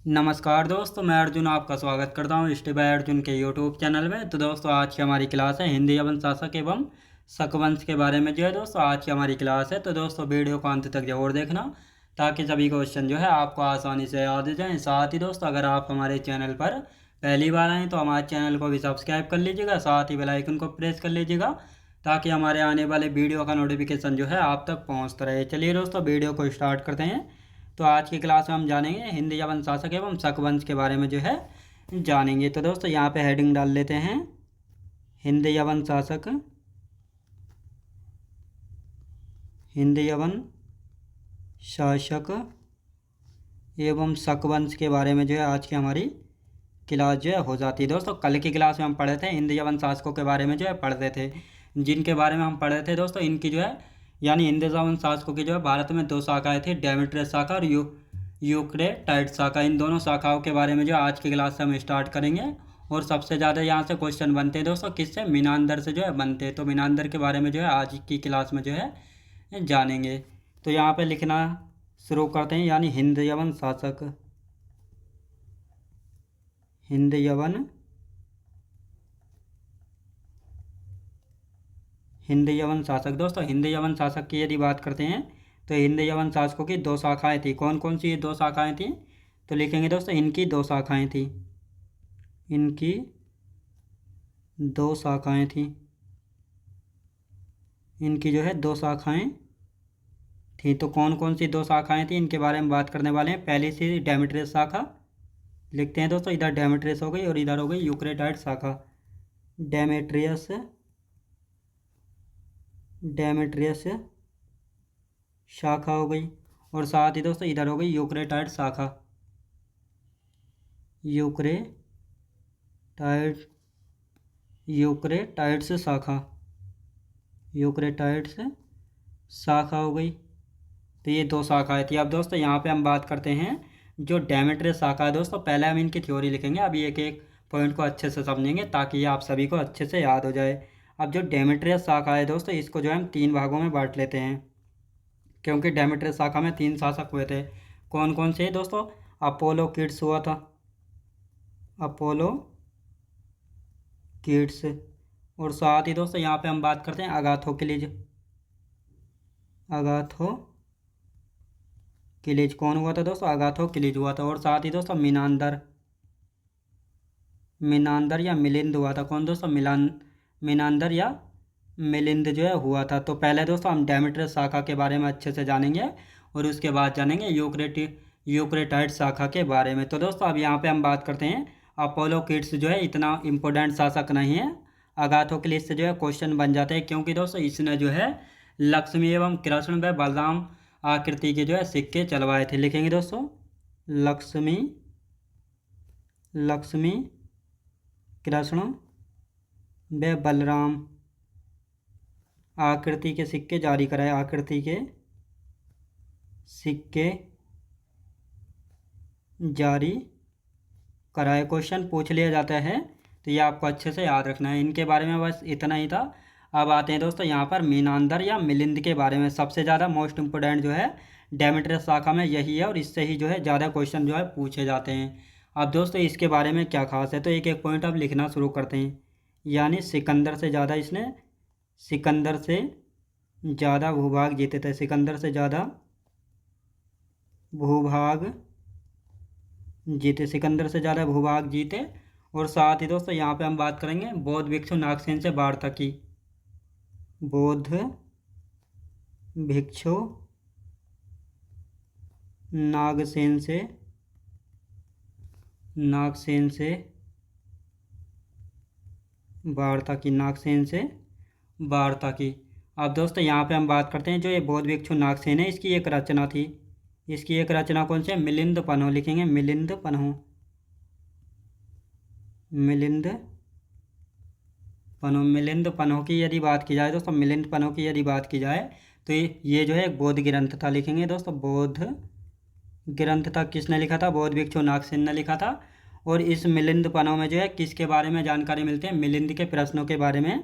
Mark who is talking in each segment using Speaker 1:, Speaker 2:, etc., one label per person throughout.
Speaker 1: नमस्कार दोस्तों, मैं अर्जुन आपका स्वागत करता हूँ स्टे बाय अर्जुन के यूट्यूब चैनल में। तो दोस्तों, आज की हमारी क्लास है हिंदी एवं शासक एवं शकवंश के बारे में। जो है दोस्तों, आज की हमारी क्लास है। तो दोस्तों, वीडियो को अंत तक जरूर देखना ताकि सभी क्वेश्चन जो है आपको आसानी से याद हो जाएँ। साथ ही दोस्तों, अगर आप हमारे चैनल पर पहली बार आएँ तो हमारे चैनल को भी सब्सक्राइब कर लीजिएगा, साथ ही बेल आइकन को प्रेस कर लीजिएगा ताकि हमारे आने वाले वीडियो का नोटिफिकेशन जो है आप तक पहुँचता रहे। चलिए दोस्तों, वीडियो को स्टार्ट करते हैं। तो आज की क्लास में हम जानेंगे हिंदी यवन शासक एवं शकवंश के बारे में जो है जानेंगे। तो दोस्तों, यहाँ पे हेडिंग डाल लेते हैं हिंदी यवन शासक, हिंदी यवन शासक एवं शकवंश के बारे में जो है आज की हमारी क्लास जो है हो जाती है। दोस्तों, कल की क्लास में हम पढ़े थे हिंदी यवन शासकों के बारे में जो है पढ़ते थे, जिनके बारे में हम पढ़े थे दोस्तों। इनकी जो है यानी हिंदी यवन शासकों की जो है भारत में दो शाखाएं थी, डेमेट्रियस शाखा और यूक्रेटाइड शाखा। इन दोनों शाखाओं के बारे में जो आज की क्लास से हम स्टार्ट करेंगे। और सबसे ज़्यादा यहाँ से क्वेश्चन बनते हैं दोस्तों, किससे? मीनांदर से जो है बनते हैं। तो मीनांदर के बारे में जो है आज की क्लास में जो है जानेंगे। तो यहाँ पे लिखना शुरू करते हैं, यानी हिंद यवन शासक, हिंद यवन, हिंद यवन शासक। दोस्तों, हिंद यवन शासक की यदि बात करते हैं तो हिंद यवन शासकों की दो शाखाएं थी। कौन कौन सी ये दो शाखाएं थी? तो लिखेंगे दोस्तों, इनकी दो शाखाएं थी, इनकी दो शाखाएं थी, इनकी जो है दो शाखाएं थी। तो कौन कौन सी दो शाखाएं थी इनके बारे में बात करने वाले हैं। पहली सी डेमेट्रियस शाखा लिखते हैं दोस्तों, इधर डेमेट्रियस हो गई और इधर हो गई यूक्रेटाइड शाखा। डेमेट्रियस, डेमेट्रियस शाखा हो गई और साथ ही दोस्तों इधर हो गई यूक्रेटाइड शाखा, यूक्रेटाइड, यूक्रेटाइड्स शाखा, यूक्रेटाइड्स शाखा हो गई। तो ये दो शाखाएं थी। अब दोस्तों, यहाँ पे हम बात करते हैं जो डेमेट्रियस शाखा है। दोस्तों, पहले हम इनकी थ्योरी लिखेंगे, अभी एक एक पॉइंट को अच्छे से समझेंगे ताकि ये आप सभी को अच्छे से याद हो जाए। अब जो डेमेट्रियस शाखा है दोस्तों, इसको जो है हम तीन भागों में बांट लेते हैं, क्योंकि डेमेट्रियस शाखा में तीन शासक हुए थे। कौन कौन से दोस्तों? अपोलो किड्स हुआ था, अपोलो किड्स। और साथ ही दोस्तों यहाँ पे हम बात करते हैं अगाथोक्लिज, अगाथोक्लिज कौन हुआ था दोस्तों? अगाथोक्लिज हुआ था। और साथ ही दोस्तों मीनांदर, मीनांदर या मिलिंद हुआ था। कौन दोस्तों? मीनांदर या मिलिंद जो है हुआ था। तो पहले दोस्तों हम डेमेट्रियस शाखा के बारे में अच्छे से जानेंगे और उसके बाद जानेंगे यूक्रेटाइड शाखा के बारे में। तो दोस्तों, अब यहाँ पे हम बात करते हैं अपोलो किड्स जो है इतना इम्पोर्टेंट शासक नहीं है। अगाथोक्लिज से जो है क्वेश्चन बन जाते हैं, क्योंकि दोस्तों इसने जो है लक्ष्मी एवं कृष्ण व बलराम आकृति के जो है सिक्के चलवाए थे। लिखेंगे दोस्तों, लक्ष्मी, लक्ष्मी, कृष्ण व बलराम आकृति के सिक्के जारी कराए, आकृति के सिक्के जारी कराए। क्वेश्चन पूछ लिया जाता है तो ये आपको अच्छे से याद रखना है। इनके बारे में बस इतना ही था। अब आते हैं दोस्तों यहाँ पर मीनांदर या मिलिंद के बारे में। सबसे ज़्यादा मोस्ट इम्पोर्टेंट जो है डेमेट्रियस शाखा में यही है और इससे ही जो है ज़्यादा क्वेश्चन जो है पूछे जाते हैं। अब दोस्तों इसके बारे में क्या खास है, तो एक एक पॉइंट अब लिखना शुरू करते हैं। यानी सिकंदर से ज़्यादा इसने, सिकंदर से ज़्यादा भूभाग जीते थे, सिकंदर से ज़्यादा भूभाग जीते, सिकंदर से ज़्यादा भूभाग जीते। और साथ ही दोस्तों यहाँ पे हम बात करेंगे बौद्ध भिक्षु नागसेन से वार्ता की, बौद्ध भिक्षु नागसेन से, नागसेन से वार्ता की, नागसेन से वार्ता की। अब दोस्तों यहाँ पे हम बात करते हैं जो ये बौद्ध भिक्षु नागसेन है, इसकी एक रचना थी। इसकी एक रचना कौन सी है? मिलिंद पन्हो। लिखेंगे मिलिंद पन्हो, मिलिंद पन्हो। मिलिंद पन्हो की यदि बात की जाए दोस्तों, मिलिंद पन्हो की यदि बात की जाए तो ये जो है एक बौद्ध ग्रंथ था। लिखेंगे दोस्तों, बौद्ध ग्रंथ था। किसने लिखा था? बौद्ध भिक्षु नागसेन ने लिखा था। और इस मिलिंद पन्हो में जो है किसके बारे में जानकारी मिलती है? मिलिंद के प्रश्नों के बारे में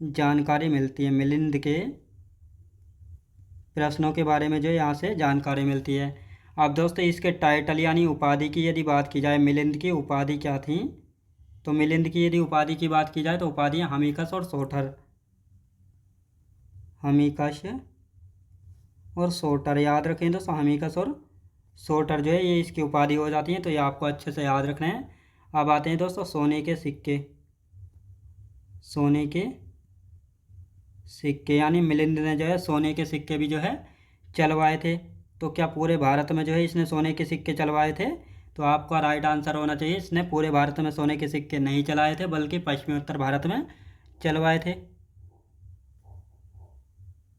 Speaker 1: जानकारी मिलती है। मिलिंद के प्रश्नों के बारे में जो यहाँ से जानकारी मिलती है। अब दोस्तों इसके टाइटल यानी उपाधि की यदि बात की जाए, मिलिंद की उपाधि क्या थी, तो मिलिंद की यदि उपाधि की बात की जाए तो उपाधियाँ हमीकस और सोटर, हमीकस और सोटर, याद रखें दोस्तों, हमीकस और सोटर जो है ये इसकी उपाधि हो जाती है, तो ये आपको अच्छे से याद रखना है। अब आते हैं दोस्तों सोने के सिक्के, सोने के सिक्के यानी मिलिंद ने जो है सोने के सिक्के भी जो है चलवाए थे। तो क्या पूरे भारत में जो है इसने सोने के सिक्के चलवाए थे, तो आपका राइट आंसर होना चाहिए इसने पूरे भारत में सोने के सिक्के नहीं चलाए थे, बल्कि पश्चिमोत्तर भारत में चलवाए थे,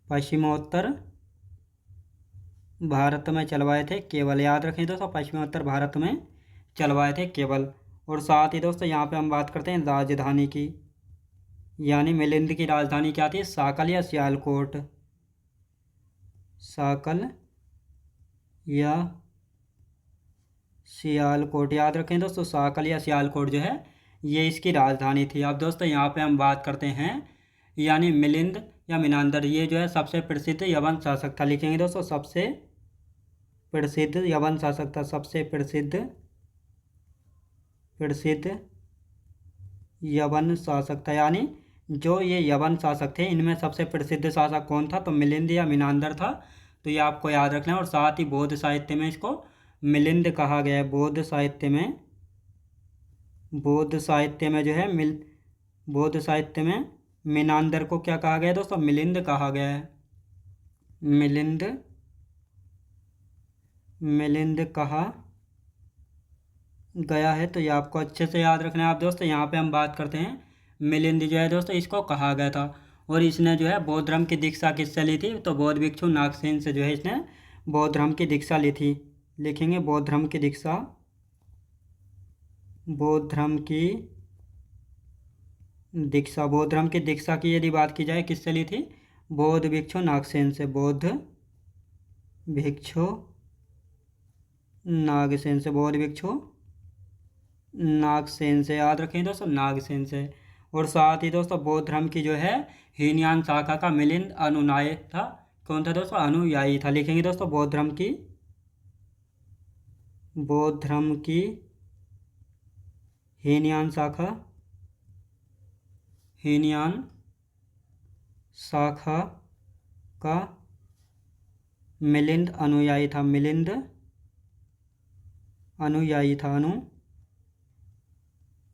Speaker 1: पश्चिमोत्तर भारत में चलवाए थे केवल, याद रखें दोस्तों, पश्चिमोत्तर भारत में चलवाए थे केवल। और साथ ही दोस्तों यहाँ पे हम बात करते हैं राजधानी की, यानी मिलिंद की राजधानी क्या थी, साकल या सियालकोट, साकल या सियालकोट, याद रखें दोस्तों, साकल या सियालकोट जो है ये इसकी राजधानी थी। अब दोस्तों यहाँ पे हम बात करते हैं यानी मिलिंद या मिनांदर, ये जो है सबसे प्रसिद्ध यवन शासक था, लिखेंगे दोस्तों सबसे प्रसिद्ध यवन शासक था, सबसे प्रसिद्ध यवन शासक था, यानी जो ये यवन शासक थे इनमें सबसे प्रसिद्ध शासक कौन था, तो मिलिंद या मिनांदर था। तो ये आपको याद रखना है। और साथ ही बौद्ध साहित्य में इसको मिलिंद कहा गया है, बौद्ध साहित्य में, बौद्ध साहित्य में जो है बौद्ध साहित्य में मिनांदर को क्या कहा गया है दोस्तों, मिलिंद कहा गया है, मिलिंद कहा गया है। तो ये आपको अच्छे से याद रखना है। आप दोस्तों यहाँ पे हम बात करते हैं मिलिंद जो है दोस्तों इसको कहा गया था, और इसने जो है बौद्ध धर्म की दीक्षा किससे ली थी, तो बौद्ध भिक्षु नागसेन से जो है इसने बौद्ध धर्म की दीक्षा ली थी, लिखेंगे बौद्ध धर्म की दीक्षा, बौद्ध धर्म की दीक्षा, बौद्ध धर्म की दीक्षा की यदि बात की जाए किससे ली थी, बौद्ध भिक्षु नागसेन से, बौद्ध भिक्षु नागसेन से, बौद्ध भिक्षु नागसेन से, याद रखें दोस्तों, नागसेन से। और साथ ही दोस्तों बौद्ध धर्म की जो है हीनयान शाखा का मिलिंद अनुयायी था, कौन था दोस्तों, अनुयायी था, लिखेंगे दोस्तों बौद्ध धर्म की, बौद्ध धर्म की हीनयान शाखा, हीनयान शाखा का मिलिंद अनुयायी था, मिलिंद अनुयायी था,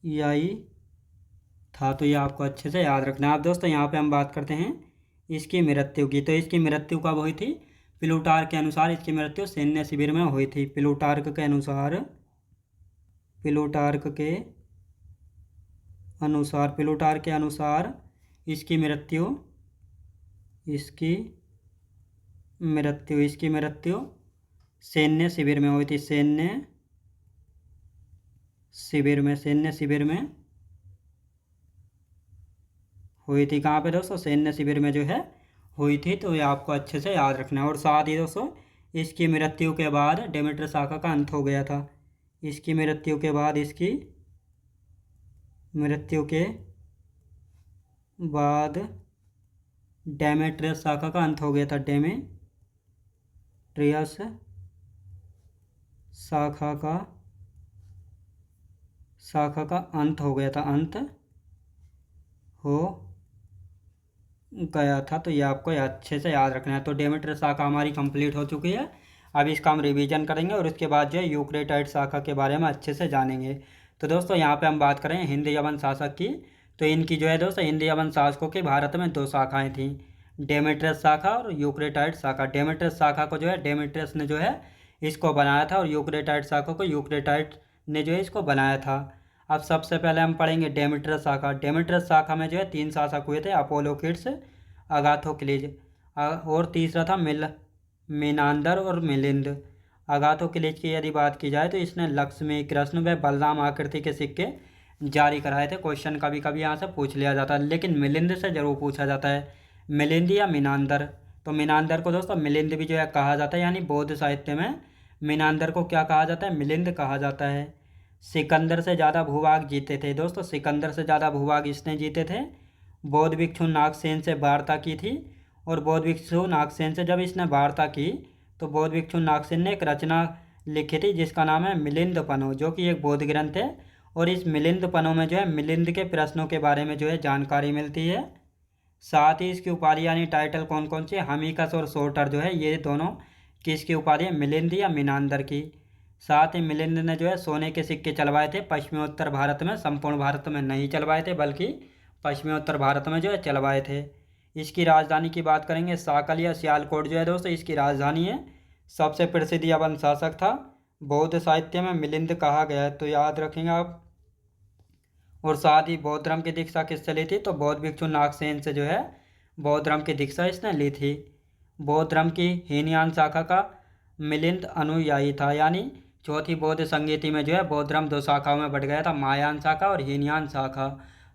Speaker 1: अनुयायी था। तो ये आपको अच्छे से याद रखना है। आप दोस्तों यहाँ पे हम बात करते हैं इसकी मृत्यु की, तो इसकी मृत्यु कब हुई थी, प्लूटार्क के अनुसार इसकी मृत्यु सैन्य शिविर में हुई थी, प्लूटार्क के अनुसार, प्लूटार्क के अनुसार, प्लूटार्क के अनुसार इसकी मृत्यु, इसकी मृत्यु सैन्य शिविर में हुई थी, सैन्य शिविर में, सैन्य शिविर में हुई थी, कहाँ पे दोस्तों, सैन्य शिविर में जो है हुई थी। तो ये आपको अच्छे से याद रखना है। और साथ ही दोस्तों इसकी मृत्यु के बाद डेमेट्रियस शाखा का अंत हो गया था, इसकी मृत्यु के बाद, इसकी मृत्यु के बाद डेमेट्रियस शाखा का अंत हो गया था, डेमेट्रियस शाखा का अंत हो गया था, अंत हो गया था। तो ये आपको अच्छे से याद रखना है। तो डेमेट्रियस शाखा हमारी कंप्लीट हो चुकी है। अब इसका हम रिवीजन करेंगे और उसके बाद जो है यूक्रेटाइड शाखा के बारे में अच्छे से जानेंगे। तो दोस्तों यहाँ पे हम बात करें हिंद यवन शासक की, तो इनकी जो है दोस्तों हिंद यवन शासकों की भारत में दो शाखाएँ थीं, डेमेट्रियस शाखा और यूक्रेटाइड शाखा। डेमेट्रियस शाखा को जो है डेमेट्रियस ने जो है इसको बनाया था, और यूक्रेटाइड शाखा को यूक्रेटाइड ने जो है इसको बनाया था। अब सबसे पहले हम पढ़ेंगे डेमेट्रियस शाखा। डेमेट्रियस शाखा में जो है तीन शासक हुए थे, अपोलोकिड्स, अगाथोक्लिज, और तीसरा था मिनांदर और मिलिंद। अगाथोक्लिज की यदि बात की जाए तो इसने लक्ष्मी, कृष्ण व बलराम आकृति के सिक्के जारी कराए थे। क्वेश्चन कभी कभी यहाँ से पूछ लिया जाता है, लेकिन मिलिंद से ज़रूर पूछा जाता है, मिलिंद या मिनांदर। तो मिनांदर को दोस्तों मिलिंद भी जो है कहा जाता है, यानी बौद्ध साहित्य में मिनांदर को क्या कहा जाता है, मिलिंद कहा जाता है। सिकंदर से ज़्यादा भूभाग जीते थे दोस्तों, सिकंदर से ज़्यादा भूभाग इसने जीते थे। बौद्ध भिक्षु नागसेन से वार्ता की थी, और बौद्ध भिक्षु नागसेन से जब इसने वार्ता की तो बौद्ध भिक्षु नागसेन ने एक रचना लिखी थी जिसका नाम है मिलिंदपनो, जो कि एक बौद्ध ग्रंथ है। और इस मिलिंदपनो में जो है मिलिंद के प्रश्नों के बारे में जो है जानकारी मिलती है। साथ ही इसकी उपाधि यानी टाइटल कौन कौन सी, हमीकस और सोटर जो है ये दोनों किसकी उपाधि है, मिलिंद या मीनांदर की। साथ ही मिलिंद ने जो है सोने के सिक्के चलवाए थे पश्चिमोत्तर भारत में, संपूर्ण भारत में नहीं चलवाए थे बल्कि पश्चिमोत्तर भारत में जो है चलवाए थे। इसकी राजधानी की बात करेंगे साकल या सियालकोट जो है दोस्तों इसकी राजधानी है। सबसे प्रसिद्ध यवन शासक था, बौद्ध साहित्य में मिलिंद कहा गया है, तो याद रखेंगे आप। और साथ ही बौद्ध धर्म की दीक्षा किससे ली थी, तो बौद्ध भिक्षु नागसेन से जो है बौद्ध धर्म की दीक्षा इसने ली थी। बौद्ध धर्म की हीनयान शाखा का मिलिंद अनुयायी था, यानी चौथी बौद्ध संगीति में जो है बौद्ध धर्म दो शाखाओं में बढ़ गया था, महायान शाखा और हीनयान शाखा।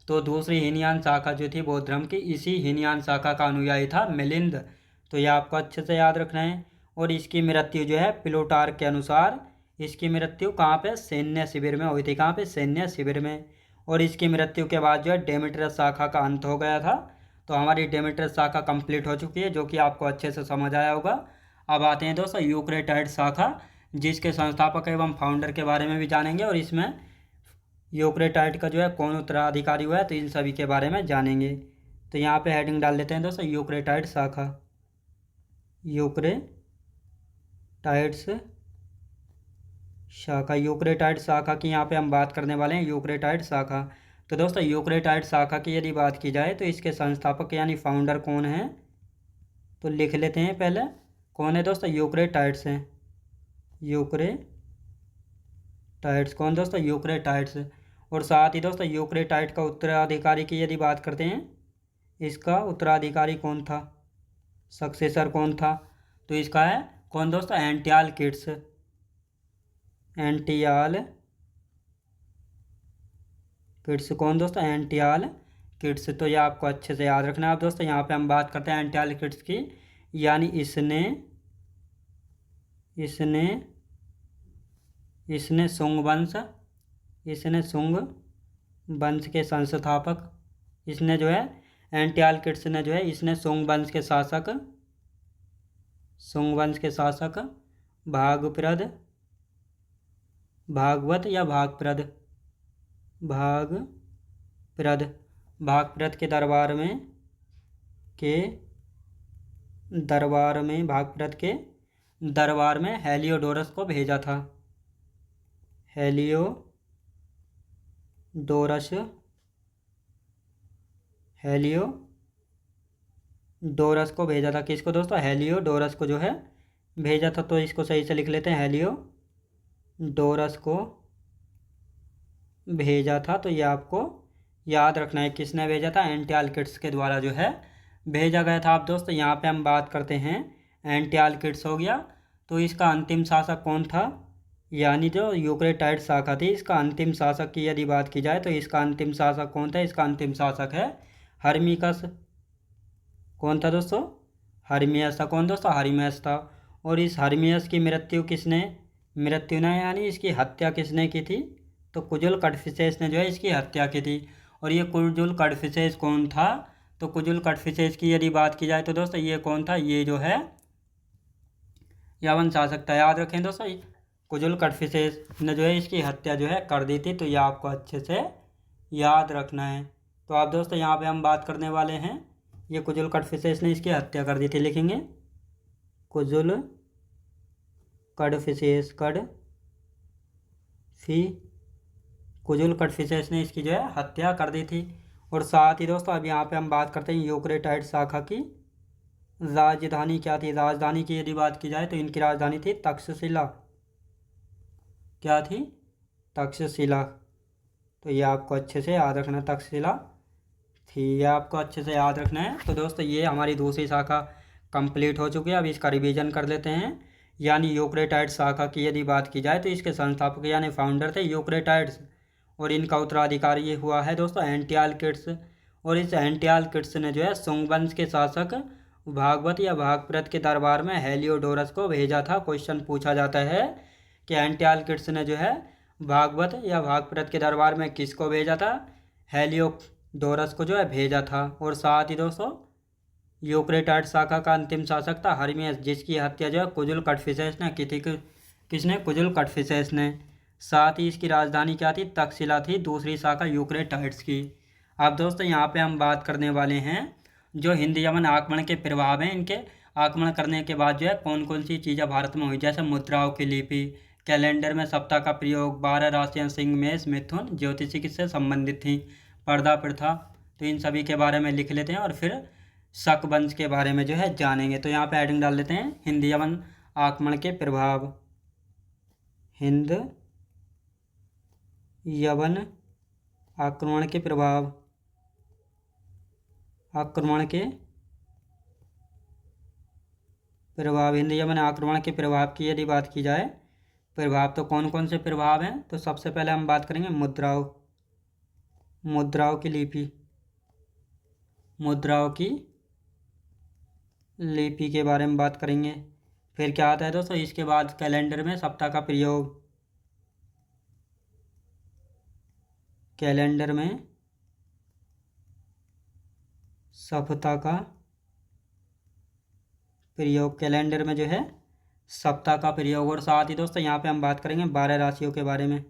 Speaker 1: तो दूसरी हीनयान शाखा जो थी बौद्ध धर्म की, इसी हीनयान शाखा का अनुयायी था मिलिंद। तो ये आपको अच्छे से याद रखना है। और इसकी मृत्यु जो है प्लूटार्क के अनुसार इसकी मृत्यु कहाँ पे, सैन्य शिविर में हुई थी। कहाँ पे, सैन्य शिविर में। और इसकी मृत्यु के बाद जो है डेमेट्रियस शाखा का अंत हो गया था। तो हमारी डेमेट्रियस शाखा कंप्लीट हो चुकी है, जो कि आपको अच्छे से समझ आया होगा। अब आते हैं दोस्तों यूक्रेटाइड शाखा, जिसके संस्थापक एवं फाउंडर के बारे में भी जानेंगे। और इसमें यूक्रेटाइड का जो है कौन उत्तराधिकारी हुआ है, तो इन सभी के बारे में जानेंगे। तो यहाँ पे हेडिंग डाल देते हैं दोस्तों यूक्रेटाइड शाखा, यूक्रेटाइड्स शाखा। यूक्रेटाइड शाखा की यहाँ पे हम बात करने वाले हैं, यूक्रेटाइड शाखा। तो दोस्तों यूक्रेटाइड शाखा की यदि बात की जाए तो इसके संस्थापक यानी फाउंडर कौन है, तो लिख लेते हैं पहले। कौन है दोस्तों, यूक्रेटाइड्स हैं। यूक्रेटाइड्स कौन दोस्तों, यूक्रेटाइड्स। और साथ ही दोस्तों यूक्रेटाइड का उत्तराधिकारी की यदि बात करते हैं, इसका उत्तराधिकारी कौन था, सक्सेसर कौन था, तो इसका है कौन दोस्तों, एंटियालकिड्स। एंटियालकिड्स कौन दोस्तों, एंटियालकिड्स। तो ये आपको अच्छे से याद रखना है। आप दोस्तों यहाँ पे हम बात करते हैं एंटियालकिड्स की, यानी इसने शुंग वंश के संस्थापक, इसने जो है एंटियालकिड्स ने जो है इसने शुंग वंश के शासक भागवत या भागप्रद के दरबार में हेलियोडोरस को भेजा था। हेलियोडोरस को भेजा था, किसको दोस्तों, हेलियोडोरस को जो है भेजा था। तो इसको सही से लिख लेते हैं, हेलियोडोरस को भेजा था। तो ये आपको याद रखना है, किसने भेजा था, एंटियालकिड्स के द्वारा जो है भेजा गया था। आप दोस्तों यहाँ पे हम बात करते हैं, एंटियालकिड्स हो गया। तो इसका अंतिम शासक कौन था, यानी जो यूक्रेटाइड शाखा थी इसका अंतिम शासक की यदि बात की जाए तो इसका अंतिम शासक कौन था, इसका अंतिम शासक है हर्मिकस। कौन था दोस्तों, हर्मियस था। कौन दोस्तों, हर्मियस था। और इस हर्मियस की मृत्यु ने यानी इसकी हत्या किसने की थी, तो कुजुल कड़फिसेस ने जो है इसकी हत्या की थी। और ये कुजुल कड़फिसेस कौन था, तो कुजुल कड़फिसेस की यदि बात की जाए तो दोस्तों ये कौन था, ये जो है यवन शासक था। याद रखें दोस्तों, कुजुल कड़फिसेस ने जो है इसकी हत्या जो है कर दी थी। तो ये आपको अच्छे से याद रखना है। तो आप दोस्तों यहाँ पे हम बात करने वाले हैं, ये कुजुल कड़फिसेस ने इसकी हत्या कर दी थी, लिखेंगे कुजुल कड़फिसेस ने इसकी जो है हत्या कर दी थी। और साथ ही दोस्तों अब यहाँ पे हम बात करते हैं यूक्रेटाइड शाखा की राजधानी क्या थी। राजधानी की यदि बात की जाए तो इनकी राजधानी थी तक्षशिला। क्या थी, तक्षशिला। तो ये आपको अच्छे से याद रखना, तक्षशिला थी, ये आपको अच्छे से याद रखना है। तो दोस्तों ये हमारी दूसरी शाखा कंप्लीट हो चुकी है। अब इसका रिवीजन कर लेते हैं। यानी यूक्रेटाइड शाखा की यदि बात की जाए तो इसके संस्थापक यानी फाउंडर थे यूक्रेटाइड्स, और इनका उत्तराधिकारी ये हुआ है दोस्तों एंटियालकिड्स। और इस एंटियालकिड्स ने जो है शुंग वंश के शासक भागवत या भागप्रद के दरबार में हेलियोडोरस को भेजा था। क्वेश्चन पूछा जाता है कि एंटियालकिड्स ने जो है भागवत या भागप्रद के दरबार में किसको भेजा था, हेलियोडोरस को जो है भेजा था। और साथ ही दोस्तों यूक्रेटाइड शाखा का अंतिम शासक था हर्मियस, जिसकी हत्या जो है कुजुल कटफिसेस ने की थी। किसने? कुजुल कटफिसेस ने। साथ ही इसकी राजधानी क्या थी? तक्षशिला थी, दूसरी शाखा यूक्रेटाइड्स की। अब दोस्तों यहाँ पे हम बात करने वाले हैं जो हिंद यमन आक्रमण के प्रभाव हैं, इनके आक्रमण करने के बाद जो है कौन कौन सी चीज़ें भारत में हुई। जैसे मुद्राओं की लिपि, कैलेंडर में सप्ताह का प्रयोग, 12 राशियाँ, सिंह, मेष, मिथुन, ज्योतिषी किससे संबंधित थी? पर्दा प्रथा। तो इन सभी के बारे में लिख लेते हैं और फिर शक वंश के बारे में जो है जानेंगे। तो यहाँ पे हेडिंग डाल देते हैं हिंद यमन आक्रमण के प्रभाव। हिंद यवन आक्रमण के प्रभाव। आक्रमण के प्रभाव, हिंद यमन आक्रमण के प्रभाव की यदि बात की जाए, प्रभाव तो कौन कौन से प्रभाव हैं? तो सबसे पहले हम बात करेंगे मुद्राओं, मुद्राओं की लिपि, मुद्राओं की लिपि के बारे में बात करेंगे। फिर क्या आता है दोस्तों? इसके बाद कैलेंडर में सप्ताह का प्रयोग, कैलेंडर में सप्ताह का प्रयोग, कैलेंडर में जो है सप्ताह का प्रयोग। और साथ ही दोस्तों यहाँ पे हम बात करेंगे 12 राशियों के बारे में।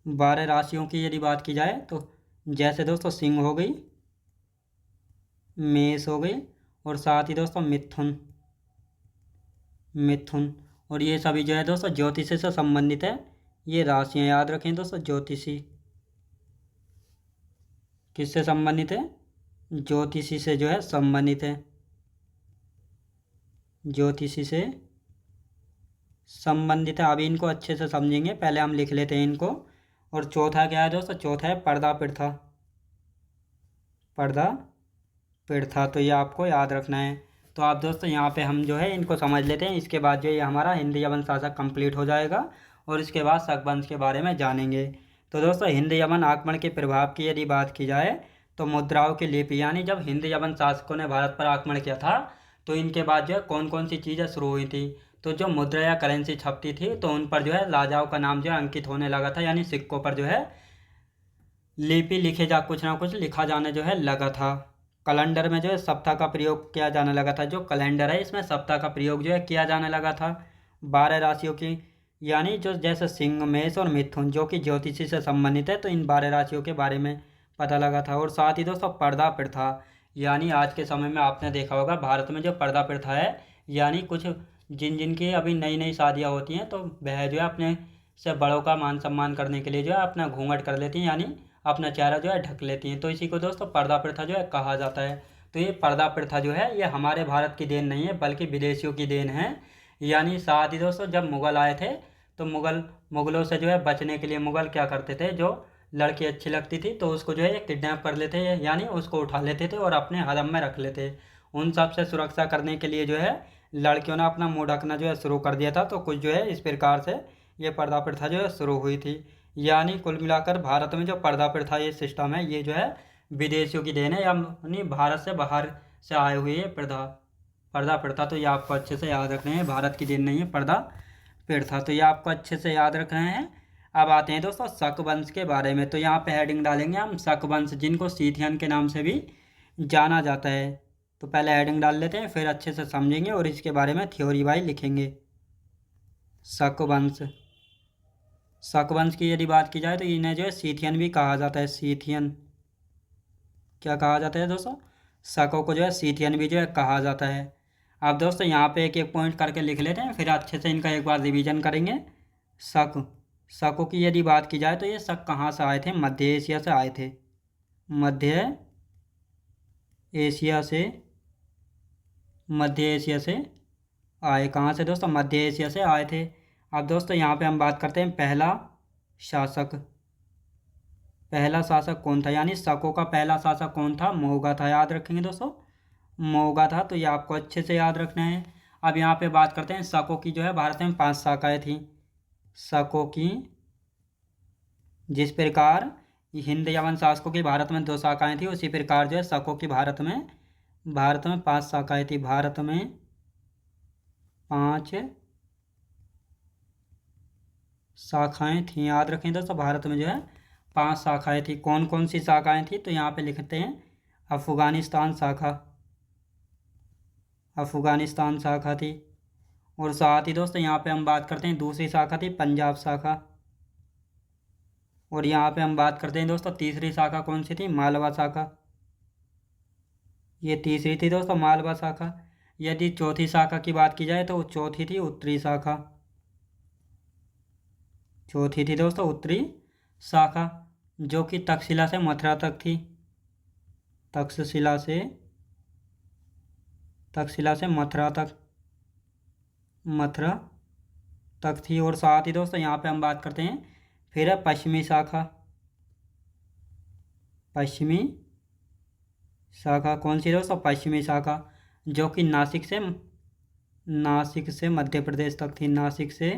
Speaker 1: 12 राशियों की यदि बात की जाए तो जैसे दोस्तों सिंह हो गई, मेष हो गई, और साथ ही दोस्तों मिथुन, मिथुन। और ये सभी जो है दोस्तों ज्योतिषी से संबंधित है। ये राशियाँ याद रखें दोस्तों, ज्योतिषी किससे संबंधित है? ज्योतिषी से जो है संबंधित है, ज्योतिषी से संबंधित है। अभी इनको अच्छे से समझेंगे, पहले हम लिख लेते हैं इनको। और चौथा क्या है दोस्तों? चौथा है पर्दा प्रथा, पर्दा प्रथा। तो ये आपको याद रखना है। तो आप दोस्तों यहाँ पे हम जो है इनको समझ लेते हैं। इसके बाद जो ये हमारा हिंद यमन शासक कंप्लीट हो जाएगा और इसके बाद शक वंश के बारे में जानेंगे। तो दोस्तों हिंद यमन आक्रमण के प्रभाव की यदि बात की जाए तो मुद्राओं की लिपि, यानी जब हिंद यमन शासकों ने भारत पर आक्रमण किया था तो इनके बाद जो है कौन कौन सी चीज़ें शुरू हुई थी। तो जो मुद्रा या करेंसी छपती थी तो उन पर जो है राजाओं का नाम जो है अंकित होने लगा था, यानी सिक्कों पर जो है लिपि लिखे जा कुछ ना कुछ लिखा जाने जो है लगा था। कैलेंडर में जो है सप्ताह का प्रयोग किया जाने लगा था। जो कैलेंडर है इसमें सप्ताह का प्रयोग जो है किया जाने लगा था। 12 राशियों की, यानी जो जैसे सिंह, मेष और मिथुन जो कि ज्योतिषी से संबंधित है, तो इन 12 राशियों के बारे में पता लगा था। और साथ ही दोस्तों पर्दा प्रथा, यानी आज के समय में आपने देखा होगा भारत में जो पर्दा प्रथा है, यानी कुछ जिन जिन की अभी नई नई शादियाँ होती हैं तो वह जो है अपने से बड़ों का मान सम्मान करने के लिए जो है अपना घूंघट कर लेती हैं, यानी अपना चेहरा जो है ढक लेती हैं। तो इसी को दोस्तों पर्दा प्रथा जो है कहा जाता है। तो ये पर्दा प्रथा जो है ये हमारे भारत की देन नहीं है बल्कि विदेशियों की देन है। यानी साथ ही दोस्तों जब मुग़ल आए थे तो मुग़लों से जो है बचने के लिए मुग़ल क्या करते थे, जो लड़की अच्छी लगती थी तो उसको जो है किडनैप कर लेते, यानी उसको उठा लेते थे और अपने हरम में रख लेते। उन सब से सुरक्षा करने के लिए जो है लड़कियों ने अपना मुँह ढकना जो है शुरू कर दिया था। तो कुछ जो है इस प्रकार से ये पर्दा प्रथा जो है शुरू हुई थी। यानी कुल मिलाकर भारत में जो पर्दा प्रथा ये सिस्टम है ये जो है विदेशियों की देन है, यानी भारत से बाहर से आए हुए ये पर्दा प्रथा। तो ये आपको अच्छे से याद रखना है, भारत की देन नहीं है पर्दा प्रथा। तो ये आपको अच्छे से याद रखना है। अब आते हैं दोस्तों शक वंश के बारे में। तो यहाँ पे हेडिंग डालेंगे हम शक वंश, जिनको सीथियन के नाम से भी जाना जाता है। तो पहले हेडिंग डाल लेते हैं, फिर अच्छे से समझेंगे और इसके बारे में थ्योरी वाइज लिखेंगे। शक वंश, शक वंश की यदि बात की जाए तो इन्हें जो है सीथियन भी कहा जाता है। सीथियन क्या कहा जाता है दोस्तों? शकों को जो है सीथियन भी जो है कहा जाता है। अब दोस्तों यहाँ पे एक एक पॉइंट करके लिख लेते हैं, फिर अच्छे से इनका एक बार रिवीजन करेंगे। शक, शकों की यदि बात की जाए तो ये शक कहाँ से आए थे? मध्य एशिया से आए थे। मध्य एशिया से, मध्य एशिया से आए। कहाँ से दोस्तों? मध्य एशिया से आए थे। अब दोस्तों यहाँ पे हम बात करते हैं पहला शासक। पहला शासक कौन था? यानी शकों का पहला शासक कौन था? मौगा था। याद रखेंगे दोस्तों, मौगा था। तो ये आपको अच्छे से याद रखना है। अब यहाँ पे बात करते हैं शकों की जो है भारत में 5 शाखाएँ थी। शकों की, जिस प्रकार हिंद यवन शासकों की भारत में 2 शाखाएँ थी उसी प्रकार जो है शकों की भारत में 5 शाखाएँ थी। भारत में 5 शाखाएँ थी। याद रखें दोस्तों, भारत में जो है 5 शाखाएँ थी। कौन कौन सी शाखाएँ थी? तो यहाँ पे लिखते हैं अफगानिस्तान शाखा, अफगानिस्तान शाखा थी। और साथ ही दोस्तों यहाँ पे हम बात करते हैं दूसरी शाखा थी पंजाब शाखा। और यहाँ पे हम बात करते हैं दोस्तों तीसरी शाखा कौन सी थी, मालवा शाखा। ये तीसरी थी दोस्तों मालवा शाखा। यदि चौथी शाखा की बात की जाए तो चौथी थी उत्तरी शाखा, चौथी थी दोस्तों उत्तरी शाखा, जो कि तक्षशिला से मथुरा तक थी। तक्षशिला से, तक्षशिला से मथुरा तक, मथुरा तक थी। और साथ ही दोस्तों यहाँ पे हम बात करते हैं फिर है पश्चिमी शाखा। पश्चिमी शाखा कौन सी दोस्तों, पश्चिमी शाखा, जो कि नासिक से, नासिक से मध्य प्रदेश तक थी। नासिक से,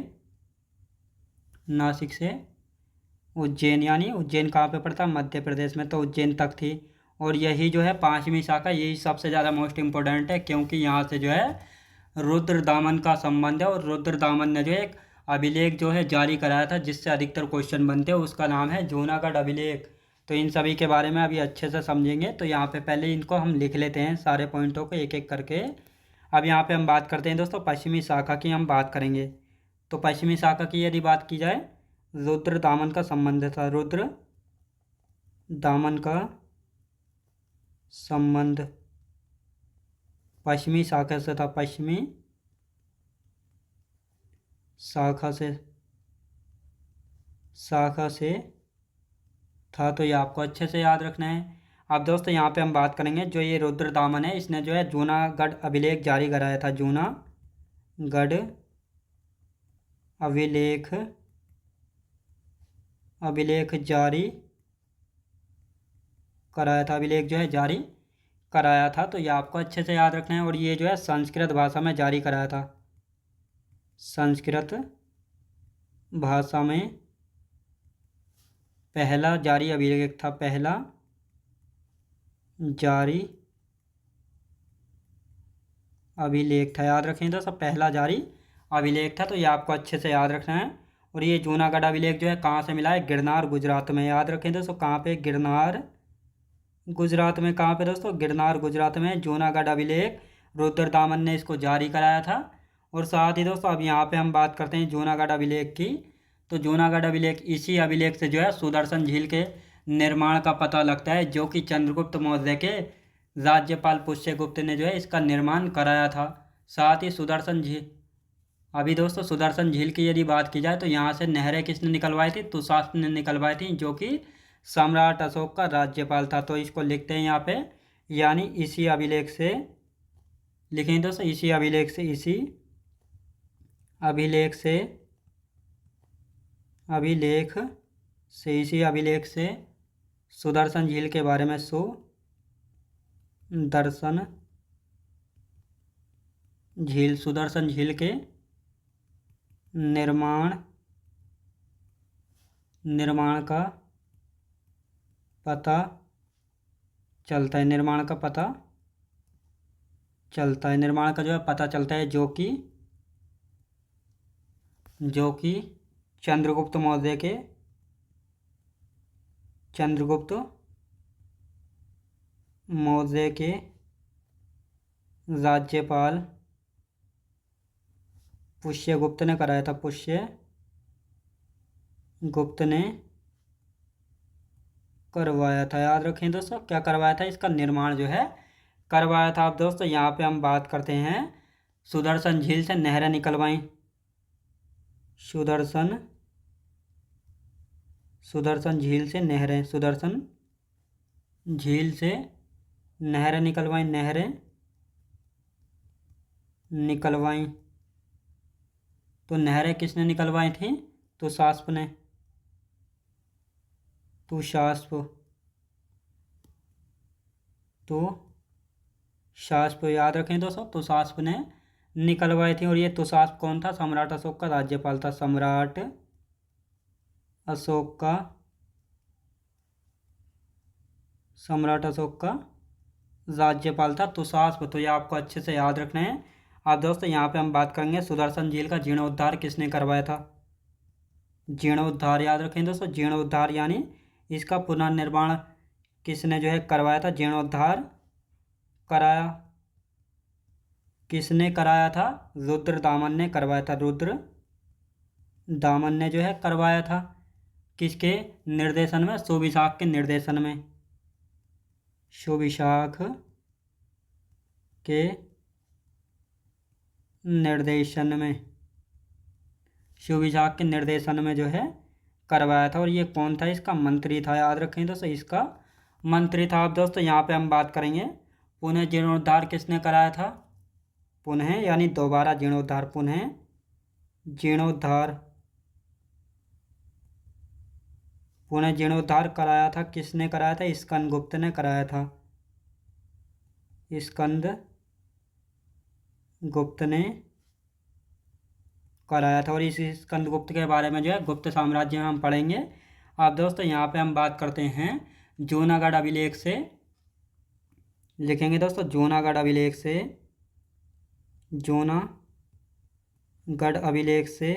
Speaker 1: नासिक से उज्जैन, यानी उज्जैन कहाँ पे पड़ता है, मध्य प्रदेश में, तो उज्जैन तक थी। और यही जो है पांचवी शाखा, यही सबसे ज़्यादा मोस्ट इम्पोर्टेंट है, क्योंकि यहाँ से जो है रुद्रदामन का संबंध है। और रुद्रदामन ने जो एक अभिलेख जो है जारी कराया था जिससे अधिकतर क्वेश्चन बनते हैं, उसका नाम है जूनागढ़ अभिलेख। तो इन सभी के बारे में अभी अच्छे से समझेंगे। तो यहाँ पे पहले इनको हम लिख लेते हैं सारे पॉइंटों को एक एक करके। अब यहाँ पे हम बात करते हैं दोस्तों पश्चिमी शाखा की, हम बात करेंगे। तो पश्चिमी शाखा की यदि बात की जाए, रुद्र दामन का संबंध था, रुद्र दामन का संबंध पश्चिमी शाखा से था, पश्चिमी शाखा से, शाखा से था। तो ये आपको अच्छे से याद रखना है। अब दोस्तों यहाँ पे हम बात करेंगे, जो ये रुद्रदामन है इसने जो है जूनागढ़ अभिलेख जारी कराया था। जूनागढ़ अभिलेख, अभिलेख जारी कराया था, अभिलेख जो है जारी कराया था। तो ये आपको अच्छे से याद रखना है। और ये जो है संस्कृत भाषा में जारी कराया था, संस्कृत भाषा में पहला जारी अभिलेख था, पहला जारी अभिलेख था। याद रखें दोस्तों, पहला जारी अभिलेख था। तो ये आपको अच्छे से याद रखना है। और ये जूनागढ़ अभिलेख जो है कहाँ से मिला है, गिरनार गुजरात में। याद रखें दोस्तों, कहाँ पे, गिरनार गुजरात में। कहाँ पे दोस्तों, गिरनार गुजरात में जूनागढ़ अभिलेख रुद्रदामन ने इसको जारी कराया था। और साथ ही दोस्तों अब यहाँ पे हम बात करते हैं जूनागढ़ अभिलेख की। तो जूनागढ़ अभिलेख, इसी अभिलेख से जो है सुदर्शन झील के निर्माण का पता लगता है, जो कि चंद्रगुप्त मौर्य के राज्यपाल पुष्यगुप्त ने जो है इसका निर्माण कराया था। साथ ही सुदर्शन झील, अभी दोस्तों सुदर्शन झील की यदि बात की जाए तो यहाँ से नहरें किसने निकलवाई थी, तुषार ने निकलवाई थी, जो कि सम्राट अशोक का राज्यपाल था। तो इसको लिखते हैं यहाँ पे, यानी इसी अभिलेख से लिखेंगे दोस्तों, इसी अभिलेख से, इसी अभिलेख से, अभिलेख से, इसी अभिलेख से सुदर्शन झील के बारे में, सुदर्शन झील, सुदर्शन झील के निर्माण का पता चलता है, निर्माण का पता चलता है, निर्माण का जो है पता चलता है, जो कि चंद्रगुप्त मौर्य के, चंद्रगुप्त मौर्य के राज्यपाल पुष्यगुप्त ने कराया था, पुष्यगुप्त ने करवाया था। याद रखें दोस्तों, क्या करवाया था, इसका निर्माण जो है करवाया था। अब दोस्तों यहाँ पे हम बात करते हैं सुदर्शन झील से नहरें निकलवाई, सुदर्शन झील से नहरें, सुदर्शन झील से नहरें निकलवाई, नहरें निकलवाई। तो नहरें किसने निकलवाई थी, तुषास्प ने, तुषास्प, तुषास्प, याद रखें दोस्तों, तुषास्प ने निकलवाई थी। और ये तुषास्प कौन था, सम्राट अशोक का राज्यपाल था, सम्राट अशोक का, सम्राट अशोक का राज्यपाल था तुषास्प। तो ये आपको अच्छे से याद रखना है। अब दोस्तों यहाँ पे हम बात करेंगे सुदर्शन झील का जीर्णोद्धार किसने करवाया था, जीर्णोद्धार। याद रखें दोस्तों, जीर्णोद्धार यानी इसका पुनर्निर्माण किसने जो है करवाया था जीर्णोद्धार कराया? किसने कराया था? रुद्रदामन ने करवाया था। रुद्रदामन ने जो है करवाया था। किसके निर्देशन में? सुविशाख के निर्देशन में। सुविशाख के निर्देशन में। सुविशाख के निर्देशन में जो है करवाया था। और ये कौन था? इसका मंत्री था। याद रखें दोस्तों, इसका मंत्री था। अब दोस्तों यहाँ पे हम बात करेंगे पुनः जीर्णोद्धार किसने कराया था? पुनः यानी दोबारा जीर्णोद्धार, पुनः जीर्णोद्धार, पुनः जीर्णोद्धार कराया था। किसने कराया था? स्कंदगुप्त ने कराया था। स्कंदगुप्त ने कराया था। और इस स्कंदगुप्त के बारे में जो है गुप्त साम्राज्य में हम पढ़ेंगे। अब दोस्तों यहाँ पे हम बात करते हैं जूनागढ़ अभिलेख से। लिखेंगे दोस्तों जूनागढ़ अभिलेख से, जूनागढ़ अभिलेख से,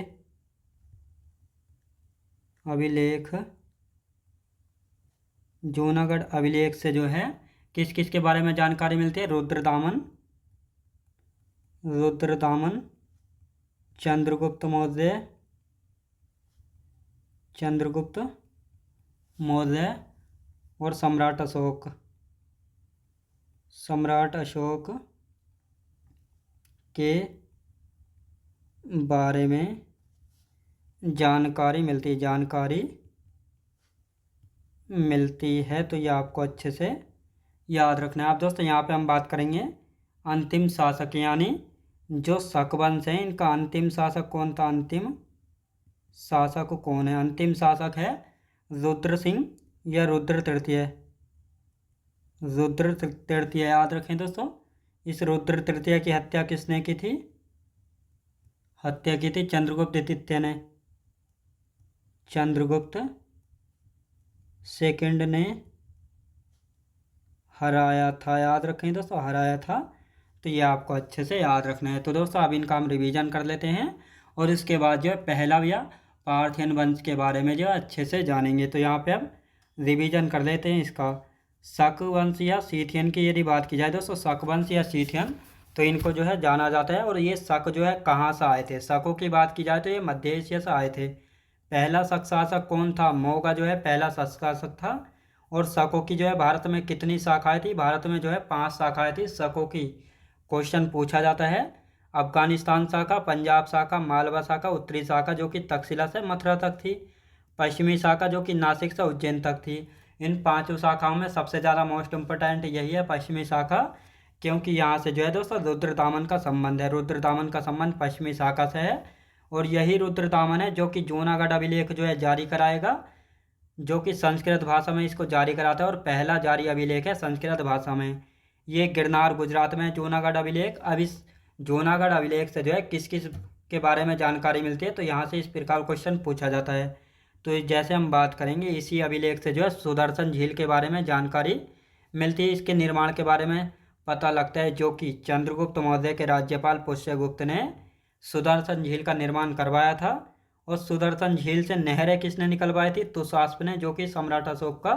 Speaker 1: जूनागढ़ अभिलेख से जो है किस किस के बारे में जानकारी मिलती है? रुद्रदामन, चंद्रगुप्त मौर्य और सम्राट अशोक के बारे में जानकारी मिलती है। तो ये आपको अच्छे से याद रखना है। आप दोस्तों यहाँ पे हम बात करेंगे अंतिम शासक, यानी जो शकवंश है इनका अंतिम शासक कौन था? अंतिम शासक कौन है? अंतिम शासक है रुद्र सिंह या रुद्र तृतीय। रुद्र तृतीय याद रखें दोस्तों। इस रुद्र तृतीय की हत्या किसने की थी? हत्या की थी चंद्रगुप्त द्वितीय ने। चंद्रगुप्त सेकंड ने हराया था। याद रखें दोस्तों, हराया था। तो ये आपको अच्छे से याद रखना है। तो दोस्तों अब इनका हम रिवीजन कर लेते हैं और इसके बाद जो है पहला या पार्थियन वंश के बारे में जो है अच्छे से जानेंगे। तो यहाँ पे हम रिवीजन कर लेते हैं इसका। शक वंश या सीथियन की यदि बात की जाए दोस्तों, शक वंश या सीथियन, तो इनको जो है जाना जाता है। और ये शक जो है कहाँ से आए थे? शकों की बात की जाए तो ये मध्य एशिया से आए थे। पहला शक शासक कौन था? मौगा जो है पहला शक शासक था। और शकों की जो है भारत में कितनी शाखाएं थी? भारत में जो है 5 शाखाएं थी शकों की। क्वेश्चन पूछा जाता है। अफगानिस्तान शाखा, पंजाब शाखा, मालवा शाखा, उत्तरी शाखा जो कि तक्षशिला से मथुरा तक थी, पश्चिमी शाखा जो कि नासिक से उज्जैन तक थी। इन 5 शाखाओं में सबसे ज़्यादा मोस्ट इम्पोर्टेंट यही है पश्चिमी शाखा, क्योंकि यहाँ से जो है दोस्तों रुद्रदामन का संबंध है। रुद्रदामन का संबंध पश्चिमी शाखा से है। और यही रुद्रदामन है जो कि जूनागढ़ अभिलेख जो है जारी कराएगा, जो कि संस्कृत भाषा में इसको जारी कराता है। और पहला जारी अभिलेख है संस्कृत भाषा में। ये गिरनार गुजरात में जूनागढ़ अभिलेख। अब इस जूनागढ़ अभिलेख से जो है किस किस के बारे में जानकारी मिलती है? तो यहाँ से इस प्रकार क्वेश्चन पूछा जाता है। तो जैसे हम बात करेंगे इसी अभिलेख से जो है सुदर्शन झील के बारे में जानकारी मिलती है। इसके निर्माण के बारे में पता लगता है, जो कि चंद्रगुप्त मौर्य के राज्यपाल पुष्यगुप्त ने सुदर्शन झील का निर्माण करवाया था। और सुदर्शन झील से नहरें किसने निकलवाई थी? तुषास्प ने, जो कि सम्राट अशोक का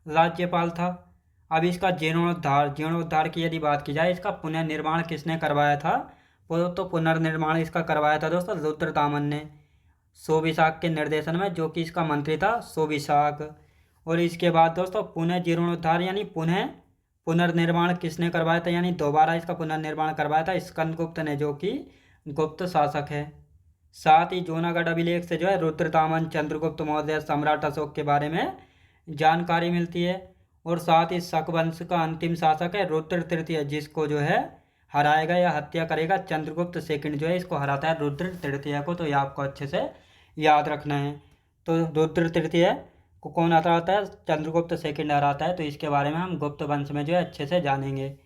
Speaker 1: राज्यपाल था। अब इसका जीर्णोद्धार की यदि बात की जाए, इसका पुनर्निर्माण किसने करवाया था? तो पुनर्निर्माण इसका करवाया था दोस्तों रुद्रदामन ने, सुविशाख के निर्देशन में, जो कि इसका मंत्री था सुविशाख। और इसके बाद दोस्तों पुनः जीर्णोद्धार यानी पुनर्निर्माण किसने करवाया था? यानी दोबारा इसका पुनर्निर्माण करवाया था स्कंदगुप्त ने, जो कि गुप्त शासक है। साथ ही जूनागढ़ अभिलेख से जो है रुद्रदामन, चंद्रगुप्त मौर्य, सम्राट अशोक के बारे में जानकारी मिलती है। और साथ ही शक वंश का अंतिम शासक है रुद्र तृतीय, जिसको जो है हराएगा या हत्या करेगा चंद्रगुप्त सेकंड जो है इसको हराता है रुद्र तृतीय को। तो ये आपको अच्छे से याद रखना है। तो रुद्र तृतीय को कौन हराता है? चंद्रगुप्त सेकंड हराता है। तो इसके बारे में हम गुप्त वंश में जो है अच्छे से जानेंगे।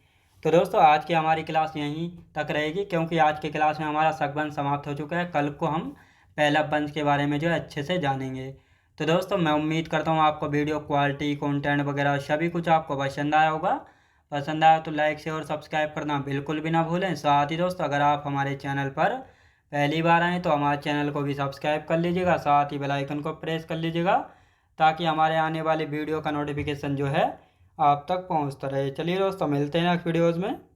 Speaker 1: तो दोस्तों आज की हमारी क्लास यहीं तक रहेगी, क्योंकि आज की क्लास में हमारा शक वंश समाप्त हो चुका है। कल को हम पहला वंश के बारे में जो है अच्छे से जानेंगे। तो दोस्तों मैं उम्मीद करता हूँ आपको वीडियो क्वालिटी, कंटेंट वगैरह सभी कुछ आपको पसंद आया होगा। पसंद आया तो लाइक शेयर और सब्सक्राइब करना बिल्कुल भी ना भूलें। साथ ही दोस्तों अगर आप हमारे चैनल पर पहली बार आएँ तो हमारे चैनल को भी सब्सक्राइब कर लीजिएगा, साथ ही बेल आइकन को प्रेस कर लीजिएगा, ताकि हमारे आने वाले वीडियो का नोटिफिकेशन जो है आप तक पहुंचता रहे। चलिए दोस्तों, मिलते हैं नेक्स्ट वीडियोज़ में।